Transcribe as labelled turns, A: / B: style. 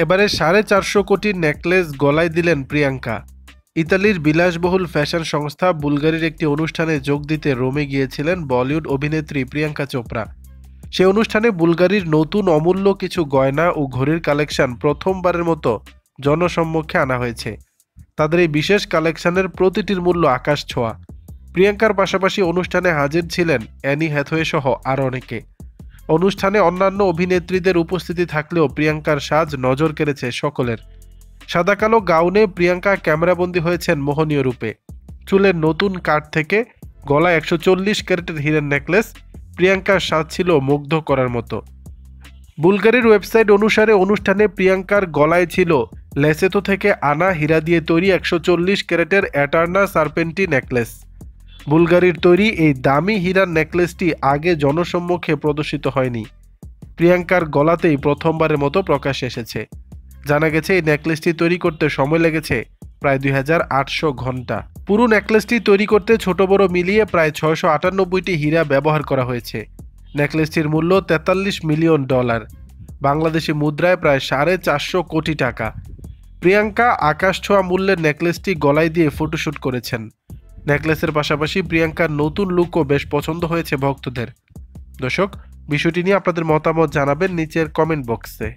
A: এবারে 450 কোটির নেকলেস গলায় দিলেন প্রিয়াঙ্কা। ইতালির বিলাসবহুল ফ্যাশন সংস্থা বুলগারির একটি অনুষ্ঠানে যোগ দিতে রোমে গিয়েছিলেন বলিউড অভিনেত্রী প্রিয়াঙ্কা চোপড়া। সে অনুষ্ঠানে বুলগারির নতুন অমূল্য কিছু গয়না ও ঘড়ির কালেকশন প্রথমবারের মতো জনসম্মুখে আনা হয়েছে। তাদের এই বিশেষ কালেকশনের প্রতিটির মূল্য আকাশ ছোঁয়া। প্রিয়াঙ্কার পাশাপাশি অনুষ্ঠানে হাজির ছিলেন অ্যানি হ্যাথওয়ে সহ আরও অনেকে। অনুষ্ঠানে অন্যান্য অভিনেত্রীদের উপস্থিতি থাকলেও প্রিয়াঙ্কার সাজ নজর কেড়েছে সকলের। সাদা কালো গাউনে প্রিয়াঙ্কা ক্যামেরাবন্দী হয়েছেন মোহনীয় রূপে। চুলের নতুন কাট থেকে গলায় 140 ক্যারেটের হীরের নেকলেস, প্রিয়াঙ্কার সাজ ছিল মুগ্ধ করার মতো। বুলগারির ওয়েবসাইট অনুসারে অনুষ্ঠানে প্রিয়াঙ্কার গলায় ছিল লেসেতো থেকে আনা হীরা দিয়ে তৈরি 140 ক্যারেটের অ্যাটার্না সার্পেন্টি নেকলেস। বুলগারির তৈরি এই দামি হীরার নেকলেসটি আগে জনসম্মুখে প্রদর্শিত হয়নি। প্রিয়াঙ্কার গলাতেই প্রথমবারের মতো প্রকাশ্যে এসেছে। জানা গেছে এই নেকলেসটি তৈরি করতে সময় লেগেছে প্রায় 2800 ঘন্টা। পুরো নেকলেসটি তৈরি করতে ছোট বড় মিলিয়ে প্রায় 698টি হীরা ব্যবহার করা হয়েছে। নেকলেসটির মূল্য $43 মিলিয়ন, বাংলাদেশি মুদ্রায় প্রায় 450 কোটি টাকা। প্রিয়াঙ্কা আকাশ ছোঁয়া মূল্যের নেকলেসটি গলায় দিয়ে ফটোশ্যুট করেছেন। নেকলেসের পাশাপাশি প্রিয়াঙ্কার নতুন লুকও বেশ পছন্দ হয়েছে ভক্তদের। দর্শক, বিষয়টি নিয়ে আপনাদের মতামত জানাবেন নিচের কমেন্ট বক্সে।